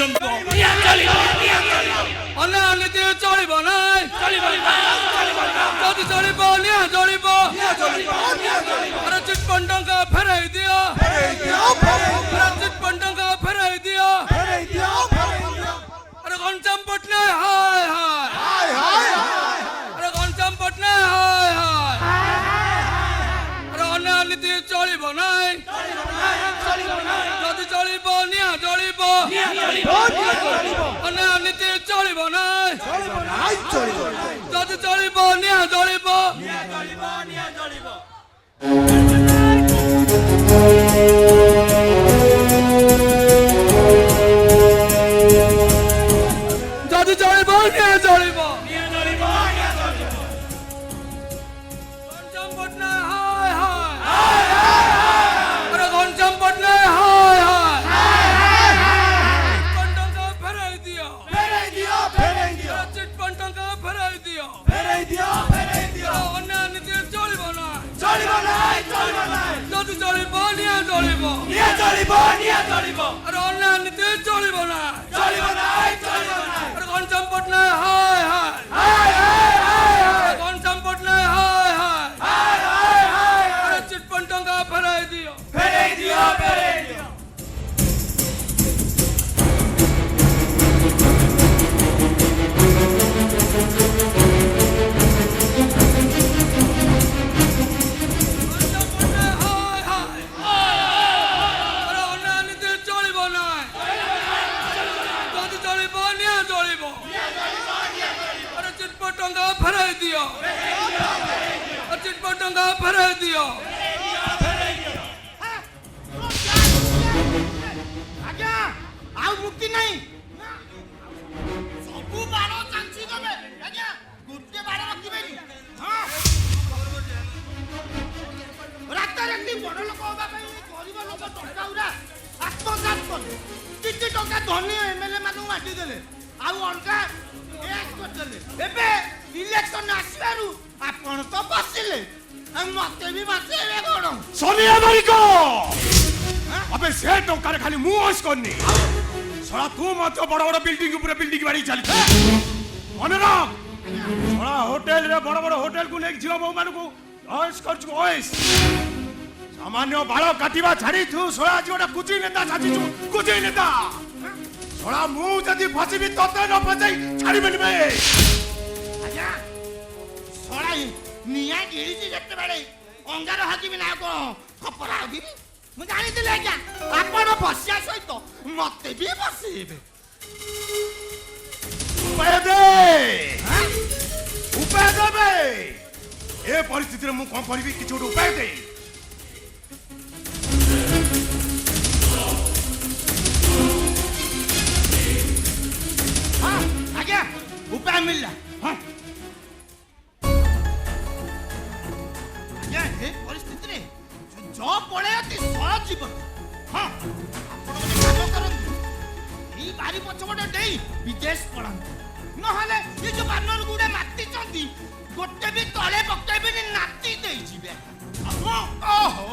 चलिबो अन्य नीति चलिबो नै जदि चलिबो निया चलिबो अरे चिटफंड टंका फेराई दियो अरे चिटफंड टंका फेराई दियो अरे घनश्याम पटनायक हाय अरे घनश्याम पटनायक हाय अरे अन्य नीति चलिबो नै जदि चलिबो निया चलिबो अन्य नीति चलिबो नै जदि चलिबो निया चलिबो जदि चलिबो निया चलिबो घनश्याम पटनायक हाय अरे घनश्याम पटनायक हाय टंका फेराई दियो चिटफंड टंका फेराई दियो अन्य नीति चलिबो ना जदि चलिबो निया चलिबो अरे अन्य नीति चलिबो ना अरे घनश्याम पटनायक हाय अरे घनश्याम पटनायक हाय अरे चिटफंड टंका फेराई दियो घनश्याम पटनायक हाय अरे अन्य नीति चलिबो ना जदि चलिबो निया चलिबो अरे चिटफंड टंका फेराई दियो चिटफंड टंका फेराई दियो आज्ञा आउ मुक्ति नहीं सबु बारो चांची गबे आज्ञा गुटे बारो रखिबेनी हां राता राती बड़ लोक होबा पई गरीब लोक टंका उरा आत्मसात करले किछि टंका धनी एमएलए मानु माटी देले आउ अलगा एस कर देले एबे इलेक्शन आसीबारु आपण तो बसिले मते भी बसेबे कोन सोनिया मालिको अबे से टंका खाली मुहस करनी सड़ा तू मत बड़ बड़ बिल्डिंग ऊपर बिल्डिंग बाड़ी चली मन राख सड़ा होटल रे बड़ होटल को लेक जियो बहु मानु को ऑयस कर छु ऑयस सामान्य बाळ काटिबा छाड़ी तू सड़ा जोडा कुची नेता साची छु कुची नेता सड़ा मु जदी फसीबी तते न फसई छाड़ी बेनी बे आज्ञा सळाई निया गिळीची जत्ते बाळे अंगार हाकिबी ना को खपरा हाकिबी मु जानि दिले आज्ञा आपण बसिया सहित मते भी बसीबे उपाय दे उपाय देबे ए परिस्थिति रे मु कोन करबी किछु उपाय दे हां आज्ञा उपाय मिलला हां आज्ञा ए परिस्थिति रे जो पळे अति सहज जीवन हां आपण काम करंतु ई बारी पछपटे देई विदेश पळंतु नहले ये जो बानर गुडे माती चंदी गोटे भी तळे पक्केबे नि नाती देई जिबे ओहो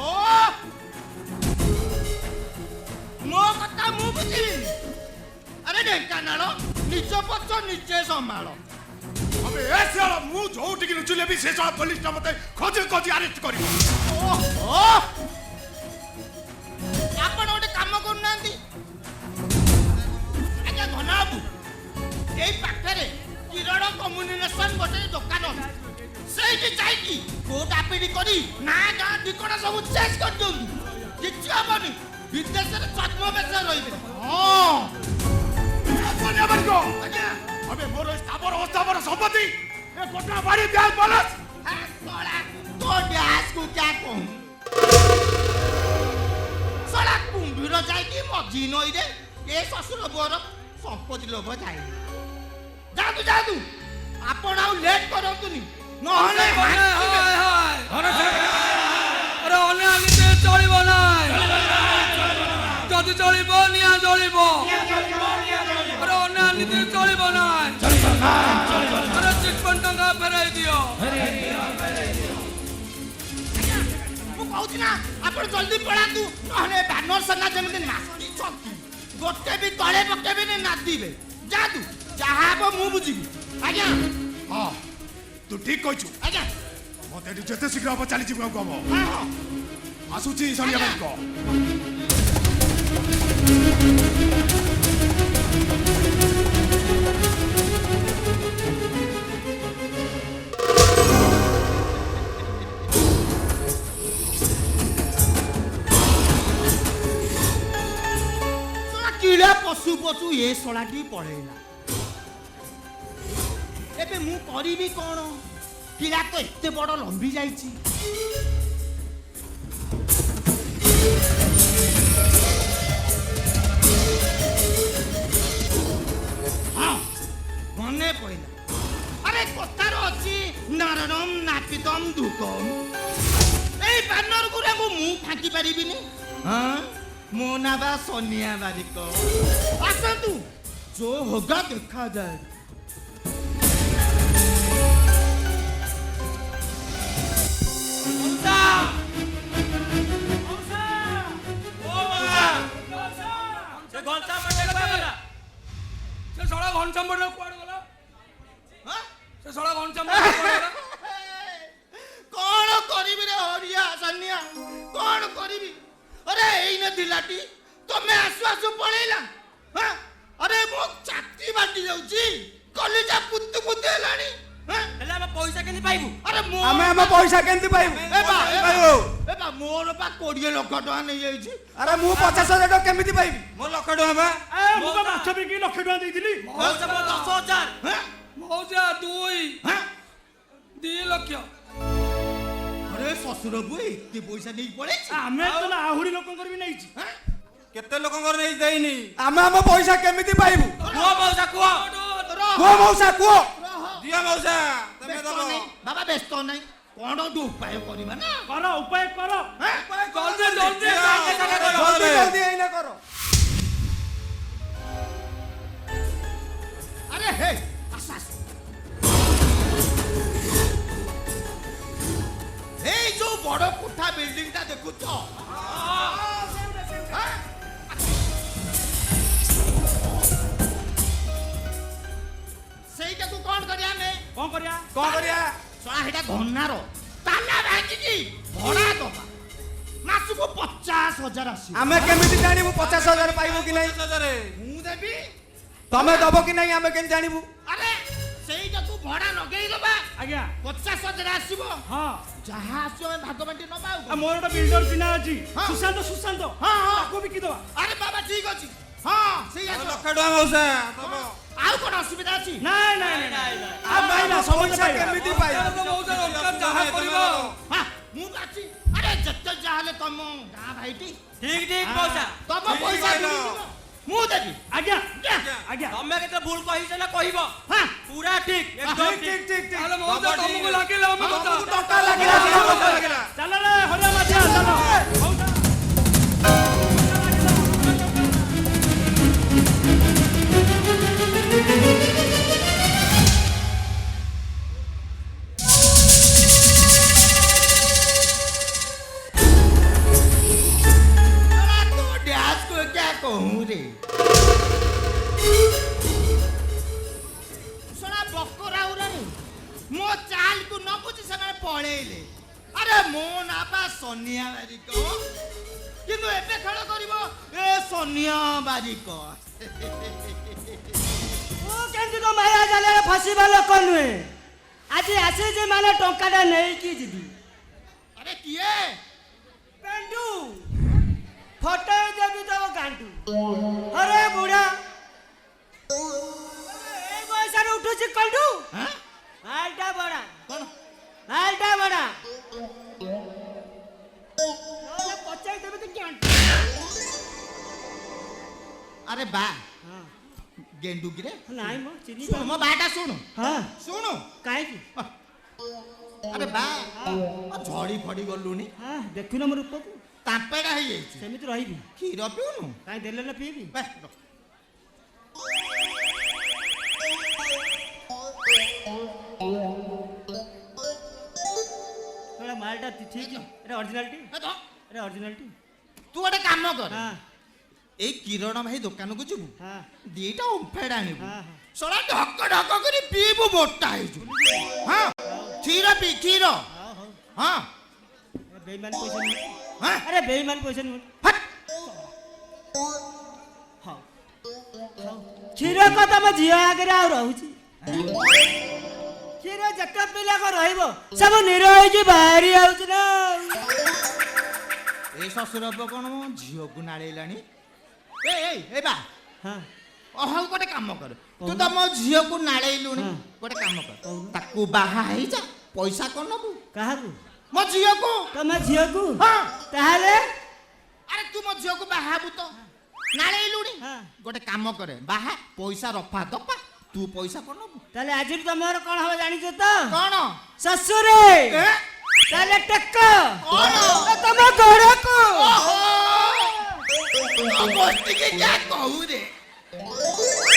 मो कथा मु बुझिबी अरे ढेंकानाल निज पक्ष निजे संभालो अबे ए साला मु जोटी कि नुचले भी से साला पुलिस ता मते खोजी खोजी अरेस्ट करी ओहो आपण ओटे काम करनांती आज्ञा धनाबू एई पाखरे किरण कम्युनिकेशन गोटे दुकान सेठी जाईकी कोट आपिडी करी ना गा दिकोडा सब चेस कर दोंतु किछि हबनी विदेश रे छद्मवेश रहिबे हां सोनिया मालिको आज्ञा अबे मोर स्थावर अवस्थावर संपत्ति ए कोटना बाड़ी ब्याज बोलस सोला तो डैश को क्या कहूं सोला कुंभीर जाईकी मजी नई रे ए ससुर बोर संपत्ति लोभ जाई जादू आपण आउ लेट करंतुनी नहले अरे अन्य नीति चलिबो नै जदि चलिबो निया चलिबो अरे अन्य नीति चलिबो नै अरे चिटफंड टंका फेराई दियो मु कहूची ना आपण जल्दी पळातु नहले बानर सेना जेमिति नास्ती चलती गोटे भी तले पकेबे नादिबे जा तू जहा हबो मु बुझिबी आज्ञा हाँ तू ठीक कहଛୁ आज्ञा मते एठी जेते शीघ्र हम चली जीव हम हां हां आसुची सनिया भाई को किला पशु पशु ये सलाटी पड़ेला एबे मु करिबी कोन किला तो एते बड़ लंबी जाईची हाँ मने पइला अरे कतार अछि नारनम नापितम दुकम ए बानर गुरा मु फांकी परिबिनी हां मो ना बा सोनिया बारिक आसतु जो होगा देखा जाए कौन करिबी रे हरिया सनिया कौन करिबी अरे एइने दिलाटी तमे आसु आसु पळेला हां अरे मो छाती बाटी जाउची कलिजा पुत्तु पुत्तु हेलानी हां हेला हम पैसा केनी पाइबु अरे मो हम पैसा केंती पाइबु ए बा मोर पा 20 लाख टका नै जाईची अरे मु 50,000 टका केमिति पाइबि मो लाख टका बा मु तो माछ बिकी लक्ष टका देइथिली मौसा मो 10,000 हां मौजा 2 हां 2 लक्ष अरे ससुर बुई एते पैसा नै पळे आमे तो ना आहुरी लोकन करबी नैछि हां केते लोकंगर नै देइनी हम पैसा केमिति पाइबु कुआ मौसा कुआ को मौसा को दिया मौसा तमे व्यस्त दबो नहीं बाबा व्यस्त नहीं कौन दो उपाय करिबा ना करो उपाय करो जल्दी जल्दी जल्दी जल्दी एइना करो अरे हे आसास ए जो बड़ कोठा बिल्डिंग ता देखु तो ସେଇଟାକୁ କଣ କରିବା ଆମେ कौन करिया कोन करिया ଶଳା ହେଟା ଘନାର ତାଲା ଭାଙ୍ଗିକି ଭଡ଼ା ଦବା ମାସକୁ 50,000 ଆସିବ ଆମେ କେମିତି ଜାଣିବୁ 50,000 ପାଇବୁ କି ନାହିଁ 10,000 ମୁଁ ଦେବି ତମେ ଦବ କି ନାହିଁ ଆମେ କେମିତି ଜାଣିବୁ ଆରେ ସେଇଟାକୁ ଭଡ଼ା ଲଗେଇ ଦବା आज्ञा 50,000 ଆସିବ हाँ ଯାହା ଆସିବ ଆମେ ଭାଗ ବାଣ୍ଟି ନବା ଆଉ आ मोर ଗୋଟେ बिल्डर चिन्हा अछि हाँ। सुशांत सुशांत हाँ, हाँ। ताको बिकी दवा ଆରେ ବାବା ଠିକ ଅଛି ହଁ ସେଇଆ ତ। लाख टका मौसा दबो ଆଉ କଣ ଅସୁବିଧା ଅଛି ନାଇଁ ନାଇଁ ନାଇଁ आ पाइला ପଇସା समझ କେମିତି ପାଇବୁ ମୌଜା ଦରକାର ଯାହା କରିବ ହଁ ମୁଁ ଅଛି ଆରେ ଯେତେ ଯାହା ହେଲେ ତମ ଗାଁ ଭାଇଟି ठीक ठीक मौसा ତମ ठीक ପଇସା कहलो। ମିଳିଯିବ। ମୁଁ ଦେବି आज्ञा क्या? आज्ञा तमे केते भूल कहिछ ना कहिबो ହଁ पूरा ठीक एकदम ଠିକ ଠିକ ଠିକ ତାହେଲେ ମୌଜା ତମକୁ ଲାଗିଲା ଆମେ କଥା ଟଙ୍କା ଲାଗିଲା चल रे हरिया माथिया चल मौसा साला तो डैश को क्या कहूँ रे साला बकरा उरा रे मो चाल को न बुझी समय पळेले अरे मो ना पा सोनिया बारिक किंतु एबे खेल करिवो ए सोनिया बारिक ମୁଁ କେମିତି ତ ମାୟା ଜାଲରେ ଫସିବା ଲୋକ ନୁହେଁ ଆଜି ଆସିଛି ମାନେ ଟଙ୍କାଟା ନେଇକି ଯିବି अरे किए ପେଣ୍ଡୁ ଫଟୋ ଦେବି ତମ ଗାଣ୍ଡୁ ଅରେ ବୁଢ଼ା ଏ ବୟସରେ ଉଠୁଛି କଣ୍ଡୁ हां ହାଲଟା ବଡ଼ା कौन ହାଲଟା ବଡ଼ା ନହେଲେ ପଚାରି ଦେବି ତୁ ଗାଣ୍ଡୁ अरे बा ହଁ गेंडू गिरे ନାଇଁ ମ ଚିନି सुन मो बाटा सुन ହଁ सुनु କାହିଁକି अरे बा झड़ी फड़ी गलुनी ହଁ ଦେଖୁନ ମୋ ରୂପକୁ तांपेड़ा है ये ସେମିତି ରହିବି क्षीर पिउनु କାହିଁ ଦେଲେ ନା ପିଇବି बे ଏଟା ମାଲଟା ଠିକ୍ ଏଟା ଅରିଜିନାଲିଟି ए तो ଏଟା ଅରିଜିନାଲିଟି तू गोटे काम कर ହଁ ଏଇ କିରଣ ଭାଇ ଦୋକାନକୁ ଯିବୁ ହଁ ଦିଟା ଓମ୍ଫେଡ ଆଣିବୁ ହଁ ଶଳା ଢକ ଢକ କରି ପିଇବୁ ମୋଟା ହେଇଯିବୁ ହଁ କ୍ଷୀର ପିଇ କ୍ଷୀର ହଉ ହଉ ହଁ ଏ ବେଇମାନ ପଇସା ନୁହେଁ ହଁ ଆରେ ବେଇମାନ ପଇସା ନୁହେଁ ହଟ୍। ହଉ କ୍ଷୀର କଣ ତମ ଝିଅ ଆଗରେ ଆଉ ରହୁଛି କ୍ଷୀର ଯେତେ ପିଲାକ ରହିବ ସବୁ ନିର ହେଇକି ବାହାରି ଯାଉଛି ନା ଏ ଶ୍ୱଶୁର ପୁଅ କଣ ମୋ ଝିଅକୁ ନାଳେଇଲାଣି ଏ ବା ହଁ ହଉ ଗୋଟେ କାମ କର ତୁ ତ ମୋ ଝିଅକୁ ନାଳେଇଲୁଣି ହଁ। ଗୋଟେ କାମ କର ତାକୁ ବାହା ହେଇଯା ପଇସା କଣ ନବୁ କାହାକୁ ମୋ ଝିଅକୁ ତମ ଝିଅକୁ ହଁ ତାହେଲେ ଆରେ ତୁ ମୋ ଝିଅକୁ ବାହା ହବୁ ତ ନାଳେଇଲୁଣି ହଁ। ଗୋଟେ କାମ କରେ ବାହା ପଇସା ରଫା ଦଫା ତୁ ପଇସା କଣ ନବୁ ତାହେଲେ ଆଜିରୁ ତମର କଣ ହବ ଜାଣିଛ ତ କଣ ଶ୍ୱଶୁରେ ଏ? ତାହେଲେ ଟେକ କଣ? ଏ ତମ ଘରକୁ ଓହୋ ବସ୍ତିକି ଯା କହୁ ରେ